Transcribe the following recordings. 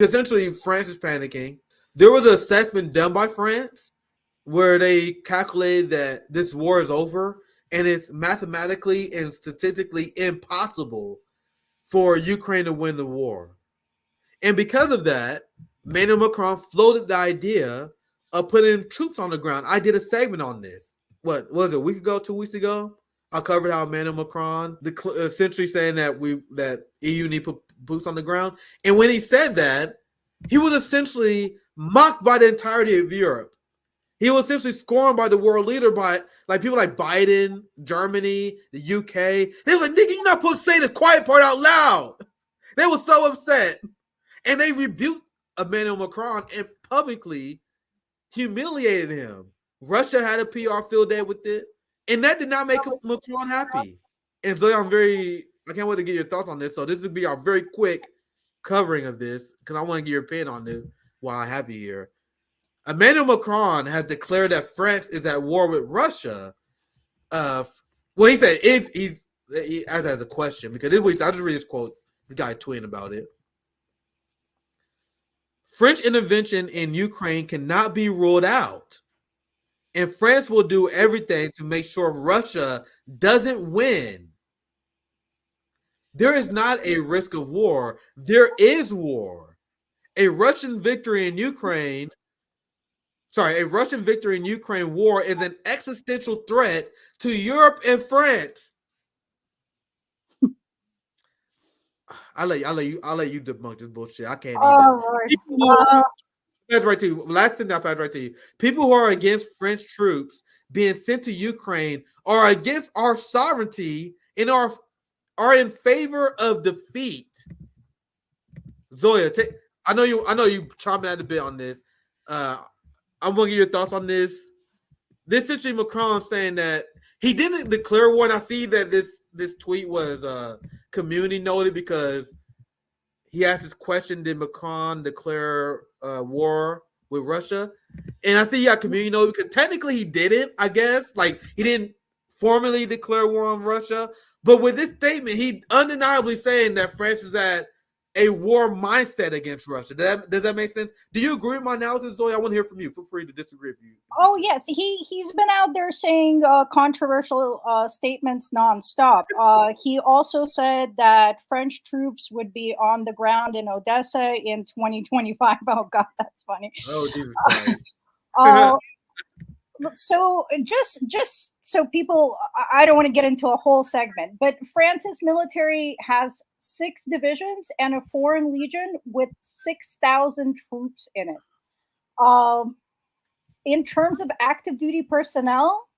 essentially France is panicking. There was an assessment done by France where they calculated that this war is over and it's mathematically and statistically impossible for Ukraine to win the war. And because of that, Emmanuel Macron floated the idea of putting troops on the ground. I did a segment on this. What was it, a week ago, 2 weeks ago? I covered how Emmanuel Macron essentially saying that EU need to put boots on the ground. And when he said that, he was essentially mocked by the entirety of Europe. He was essentially scorned by the world leader, by like people like Biden, Germany, the UK. They were like, nigga, you're not supposed to say the quiet part out loud. They were so upset. And they rebuked Emmanuel Macron and publicly humiliated him. Russia had a PR field day with it. And that did not make Macron happy. And so I can't wait to get your thoughts on this. So this will be our very quick covering of this because I want to get your opinion on this while I have you here. Emmanuel Macron has declared that France is at war with Russia. Well, he said he as a question because I'll just read this quote. The guy tweeting about it. French intervention in Ukraine cannot be ruled out, and France will do everything to make sure Russia doesn't win. There is not a risk of war. There is war. A Russian victory in Ukraine war is an existential threat to Europe and France. I'll let you debunk this bullshit. I can't even. That's right to you. Last thing I'll pass right to you. People who are against French troops being sent to Ukraine are against our sovereignty and are in favor of defeat. Zoya, I know you chomping at the bit on this. I'm gonna get your thoughts on this. This essentially Macron saying that he didn't declare war. And I see that this tweet was community noted because he asked this question: did Macron declare war with Russia? And I see he got community noted because technically he didn't. I guess like he didn't formally declare war on Russia, but with this statement, he undeniably saying that France is at a war mindset against Russia. Does that make sense? Do you agree with my analysis, Zoe? I want to hear from you. Feel free to disagree if you. Oh yes, he's been out there saying controversial statements nonstop. He also said that French troops would be on the ground in Odessa in 2025. Oh God, that's funny. Oh Jesus Christ. So just so people, I don't want to get into a whole segment, but France's military has 6 divisions and a foreign legion with 6,000 troops in it. In terms of active duty personnel,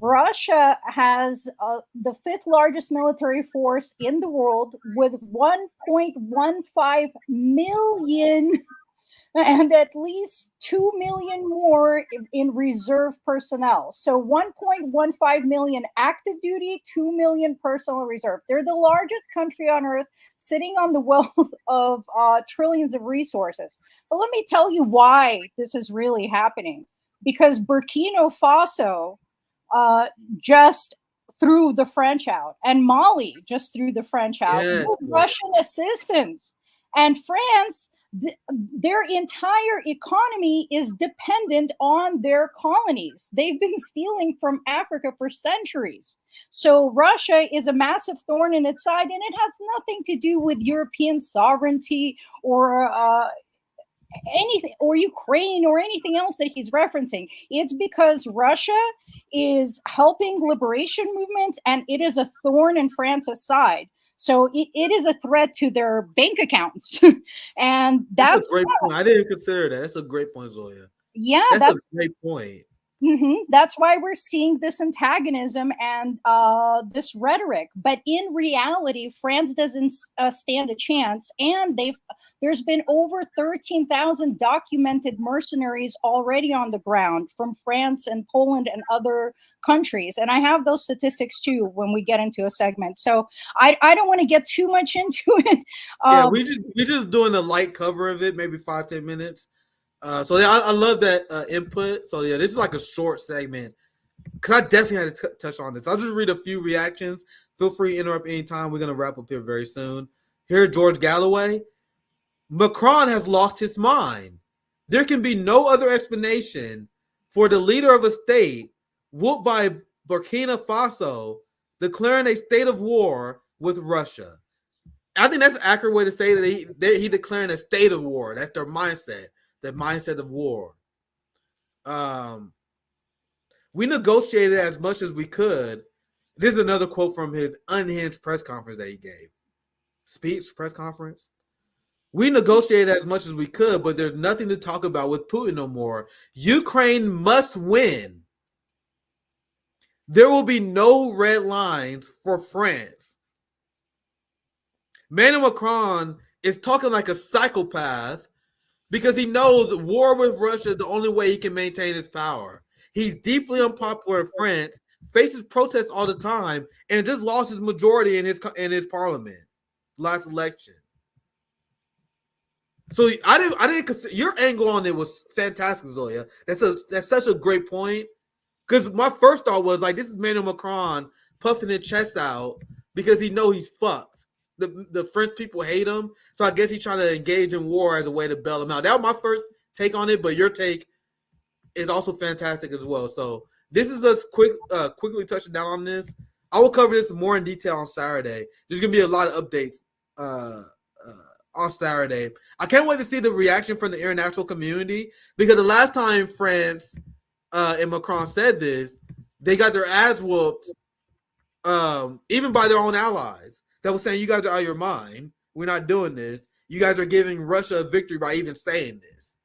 Russia has the 5th largest military force in the world with 1.15 million and at least 2 million more in reserve personnel. So 1.15 million active duty, 2 million personal reserve. They're the largest country on earth, sitting on the wealth of trillions of resources. But let me tell you why this is really happening. Because Burkina Faso just threw the French out, and Mali just threw the French out with Russian assistance. And France, their entire economy is dependent on their colonies. They've been stealing from Africa for centuries. So Russia is a massive thorn in its side, and it has nothing to do with European sovereignty or anything, or Ukraine or anything else that he's referencing. It's because Russia is helping liberation movements, and it is a thorn in France's side. So it is a threat to their bank accounts. And that's a great point. I didn't consider that. That's a great point, Zoya. Yeah, that's a great point. Mm-hmm. That's why we're seeing this antagonism and this rhetoric. But in reality, France doesn't stand a chance. And there's been over 13,000 documented mercenaries already on the ground from France and Poland and other countries. And I have those statistics too when we get into a segment. So I don't want to get too much into it. Yeah, we're just doing a light cover of it, maybe 5-10 minutes. So yeah, I love that input. So yeah, this is like a short segment because I definitely had to touch on this. I'll just read a few reactions. Feel free to interrupt anytime. We're gonna wrap up here very soon. Here, George Galloway. Macron has lost his mind. There can be no other explanation for the leader of a state whooped by Burkina Faso declaring a state of war with Russia. I think that's an accurate way to say that he declaring a state of war. That's their mindset, the mindset of war. We negotiated as much as we could. This is another quote from his unhinged press conference that he gave. Press conference. We negotiated as much as we could, but there's nothing to talk about with Putin no more. Ukraine must win. There will be no red lines for France. Emmanuel Macron is talking like a psychopath because he knows war with Russia is the only way he can maintain his power. He's deeply unpopular in France, faces protests all the time, and just lost his majority in his parliament last election. So I didn't consider your angle on it was fantastic, Zoya. That's such a great point. Because my first thought was like, this is Emmanuel Macron puffing his chest out because he know he's fucked. The French people hate him, so I guess he's trying to engage in war as a way to bail him out. That was my first take on it, but your take is also fantastic as well. So this is us quickly touching down on this. I will cover this more in detail on Saturday. There's gonna be a lot of updates on Saturday. I can't wait to see the reaction from the international community because the last time France and Macron said this, they got their ass whooped, even by their own allies that was saying, you guys are out of your mind. We're not doing this. You guys are giving Russia a victory by even saying this.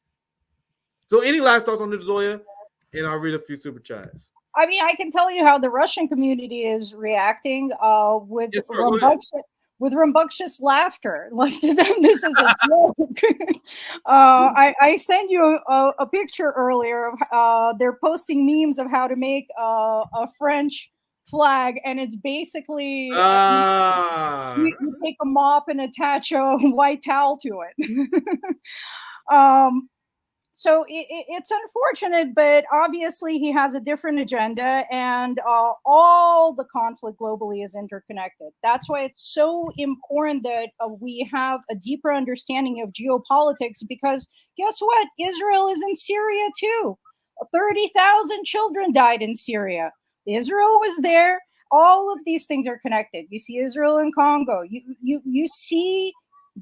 So any last thoughts on this, Zoya? And I'll read a few super chats. I mean, I can tell you how the Russian community is reacting with rambunctious laughter. Like, to them, this is a joke. I sent you a picture earlier of they're posting memes of how to make a French flag, and it's basically you take a mop and attach a white towel to it. So it's unfortunate, but obviously he has a different agenda, and all the conflict globally is interconnected. That's why it's so important that we have a deeper understanding of geopolitics, because guess what? Israel is in Syria too. 30,000 children died in Syria. Israel was there. All of these things are connected. You see Israel and Congo. You see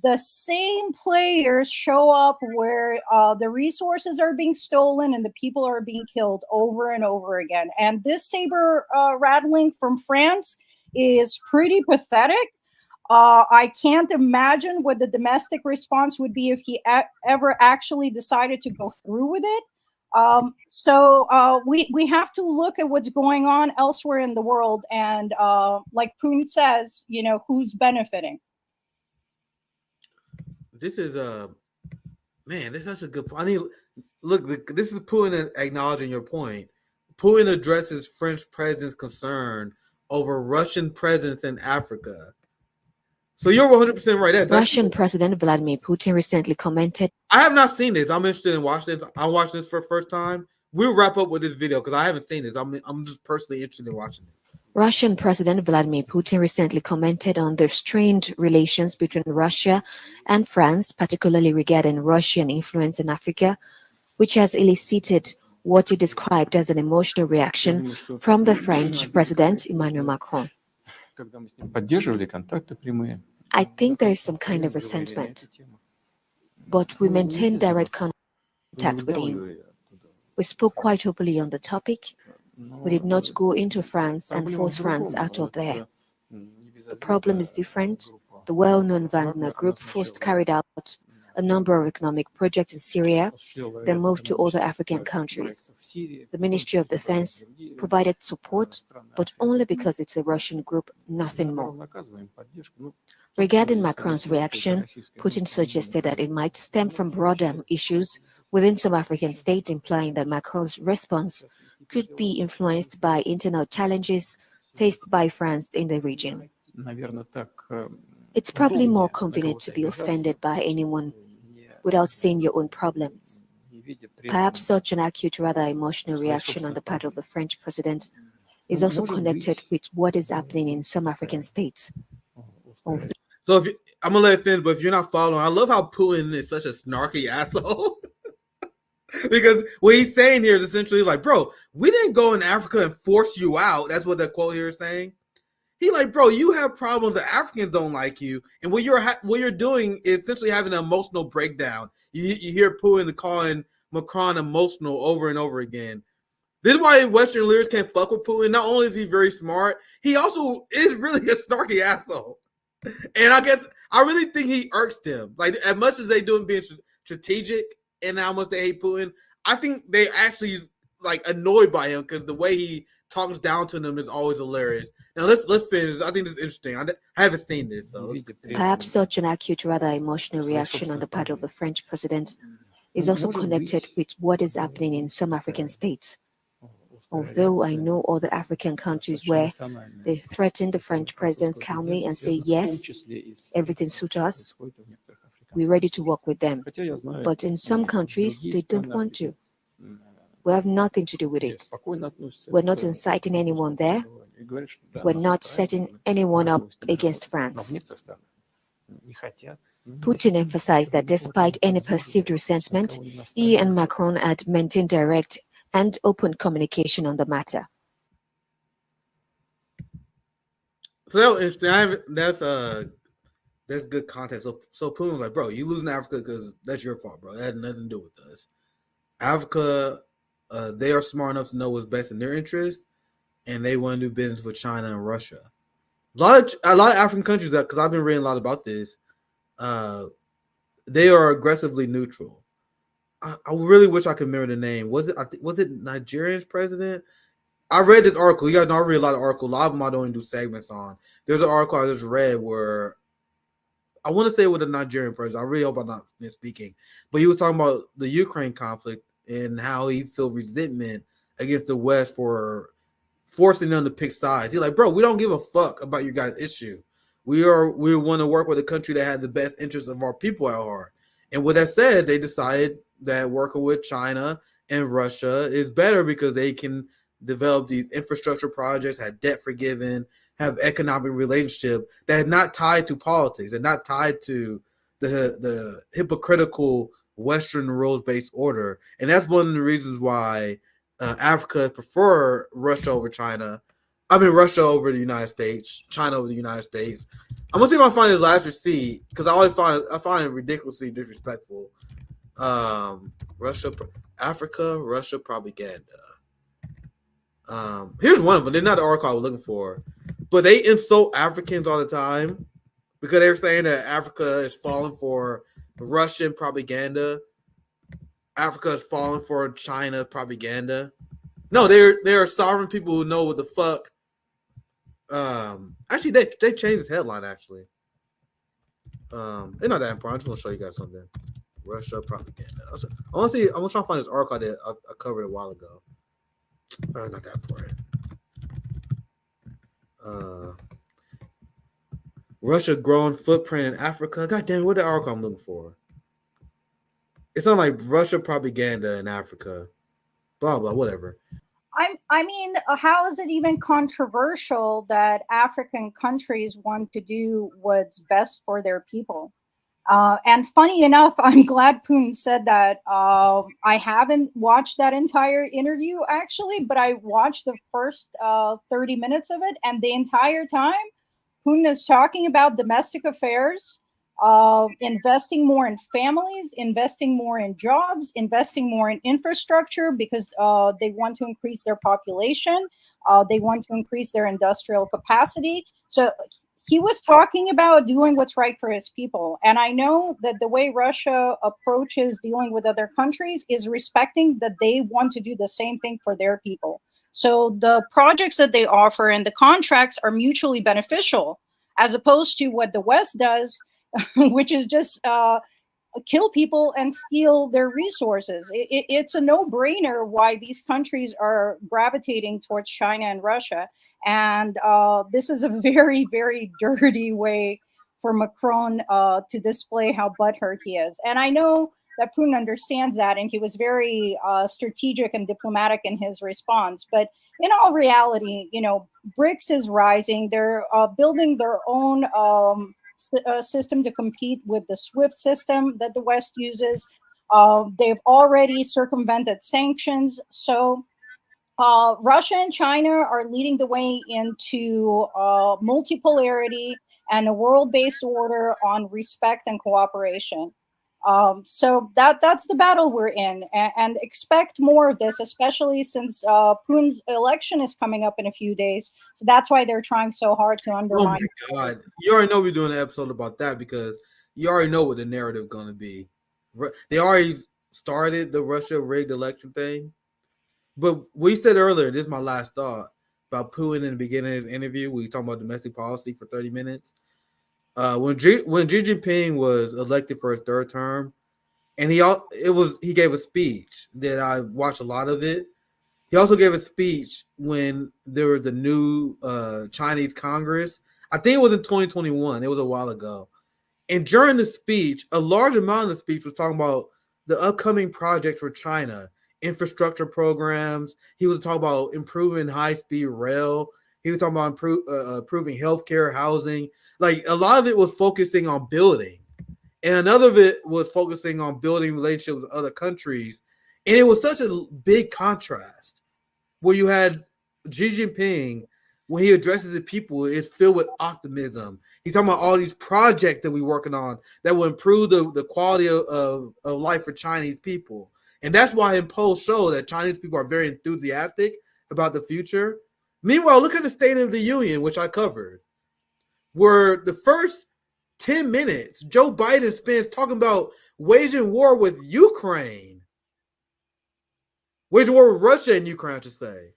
the same players show up where the resources are being stolen and the people are being killed over and over again. And this saber rattling from France is pretty pathetic. I can't imagine what the domestic response would be if he ever actually decided to go through with it. So we have to look at what's going on elsewhere in the world, and like Putin says, who's benefiting. This is man, this is such a good point. I mean, look, this is Putin acknowledging your point. Putin addresses French president's concern over Russian presence in Africa. So you're 100% right there. Russian President Vladimir Putin recently commented. I have not seen this. I'm interested in watching this. I watched this for the first time. We'll wrap up with this video because I haven't seen this. I'm just personally interested in watching it. Russian President Vladimir Putin recently commented on the strained relations between Russia and France, particularly regarding Russian influence in Africa, which has elicited what he described as an emotional reaction from the French President Emmanuel Macron. I think there is some kind of resentment, but we maintained direct contact with him. We spoke quite openly on the topic. We did not go into France and force France out of there. The problem is different. The well-known Wagner Group first carried out a number of economic projects in Syria, then moved to other African countries. The Ministry of Defense provided support, but only because it's a Russian group, nothing more. Regarding Macron's reaction, Putin suggested that it might stem from broader issues within some African states, implying that Macron's response could be influenced by internal challenges faced by France in the region. It's probably more convenient to be offended by anyone without seeing your own problems. Perhaps such an acute, rather emotional reaction on the part of the French president is also connected with what is happening in some African states. So I'm gonna let it finish, but if you're not following, I love how Putin is such a snarky asshole. Because what he's saying here is essentially like, bro, we didn't go in Africa and force you out. That's what the quote here is saying. He like, bro, you have problems that Africans don't like you, and what you're doing is essentially having an emotional breakdown. You hear Putin calling Macron emotional over and over again. This is why Western leaders can't fuck with Putin. Not only is he very smart, he also is really a snarky asshole. And I guess I really think he irks them. Like, as much as they do him being strategic and how much they hate Putin, I think they actually like annoyed by him because the way he talks down to them is always hilarious. Now let's finish. I think this is interesting. I haven't seen this, so perhaps such an acute, rather emotional reaction on the part of the French president is also connected with what is happening in some African states. Although I know other African countries where they threaten the French president calmly and say, yes, everything suits us, we're ready to work with them. But in some countries, they don't want to. We have nothing to do with it. We're not inciting anyone there. We're not setting anyone up against France. Putin emphasized that despite any perceived resentment, he and Macron had maintained direct and open communication on the matter. So that was interesting. That's good context. So Putin's like, bro, you losing Africa because that's your fault, bro. That had nothing to do with us. Africa, they are smart enough to know what's best in their interest, and they want to do business with China and Russia. A lot of African countries, because I've been reading a lot about this, they are aggressively neutral. I really wish I could remember the name. Was it Nigeria's president? I read this article. You guys know I read a lot of articles. A lot of them I don't even do segments on. There's an article I just read where I want to say with a Nigerian president. I really hope I'm not misspeaking, but he was talking about the Ukraine conflict and how he felt resentment against the West for forcing them to pick sides. He's like, bro, we don't give a fuck about your guys' issue. We want to work with a country that has the best interests of our people at heart. And with that said, they decided that working with China and Russia is better because they can develop these infrastructure projects, have debt forgiven, have economic relationship that is not tied to politics and not tied to the hypocritical Western rules-based order. And that's one of the reasons why Africa prefer Russia over China. I mean, Russia over the United States, China over the United States. I'm gonna see if I find his last receipt because I find it ridiculously disrespectful. Russia propaganda. Here's one of them. They're not the article I was looking for, but they insult Africans all the time because they're saying that Africa is falling for Russian propaganda. Africa is falling for China propaganda. No, they're sovereign people who know what the fuck. Actually, they changed this headline. Actually, they're not that important. I just want to show you guys something. Russia propaganda. I want to see. I'm gonna try to find this article that I covered a while ago. Not that important. Russia growing footprint in Africa. God damn it, what the article I'm looking for? It's not like Russia propaganda in Africa. Blah blah, whatever. I mean, how is it even controversial that African countries want to do what's best for their people? And funny enough, I'm glad Putin said that. I haven't watched that entire interview actually, but I watched the first 30 minutes of it, and the entire time Putin is talking about domestic affairs, investing more in families, investing more in jobs, investing more in infrastructure because they want to increase their population. They want to increase their industrial capacity. So he was talking about doing what's right for his people. And I know that the way Russia approaches dealing with other countries is respecting that they want to do the same thing for their people. So the projects that they offer and the contracts are mutually beneficial, as opposed to what the West does, which is just kill people and steal their resources. It's a no-brainer why these countries are gravitating towards China and Russia. And this is a very, very dirty way for Macron to display how butthurt he is. And I know that Putin understands that, and he was very strategic and diplomatic in his response. But in all reality, BRICS is rising. They're building their own system to compete with the SWIFT system that the West uses. They've already circumvented sanctions. So Russia and China are leading the way into multipolarity and a world-based order on respect and cooperation. So that's the battle we're in, and expect more of this, especially since Putin's election is coming up in a few days. So that's why they're trying so hard to undermine. Oh my God! You already know we're doing an episode about that because you already know what the narrative is going to be. They already started the Russia rigged election thing. But we said earlier, this is my last thought about Putin in the beginning of his interview. We talking about domestic policy for 30 minutes. When Xi Jinping was elected for his third term, and he gave a speech that I watched a lot of it. He also gave a speech when there was the new Chinese Congress. I think it was in 2021. It was a while ago. And during the speech, a large amount of the speech was talking about the upcoming projects for China, infrastructure programs. He was talking about improving high-speed rail. He was talking about improving healthcare, housing. Like a lot of it was focusing on building. And another of it was focusing on building relationships with other countries. And it was such a big contrast where you had Xi Jinping, when he addresses the people, it's filled with optimism. He's talking about all these projects that we're working on that will improve the quality of life for Chinese people. And that's why in polls show that Chinese people are very enthusiastic about the future. Meanwhile, look at the State of the Union, which I covered, where the first 10 minutes, Joe Biden spends talking about waging war with Ukraine. Waging war with Russia and Ukraine, I should say.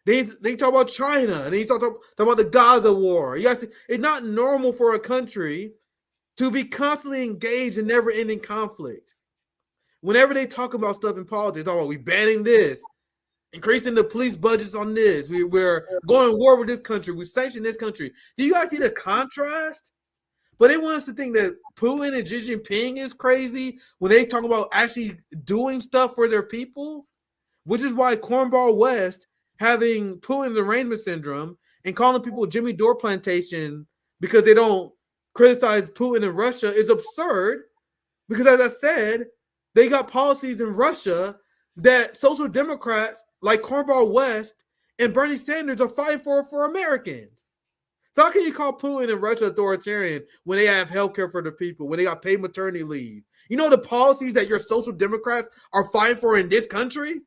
They talk about China, and then talk about the Gaza war. You guys see, it's not normal for a country to be constantly engaged in never-ending conflict. Whenever they talk about stuff in politics, they talk about we banning this, increasing the police budgets on this. We're going to war with this country. We sanction this country. Do you guys see the contrast? But they want us to think that Putin and Xi Jinping is crazy when they talk about actually doing stuff for their people, which is why Cornball West having Putin's arrangement syndrome and calling people Jimmy Dore plantation because they don't criticize Putin in Russia is absurd. Because as I said, they got policies in Russia that social democrats like Cornball West and Bernie Sanders are fighting for Americans. So how can you call Putin and Russia authoritarian when they have health care for the people, when they got paid maternity leave? You know the policies that your social democrats are fighting for in this country?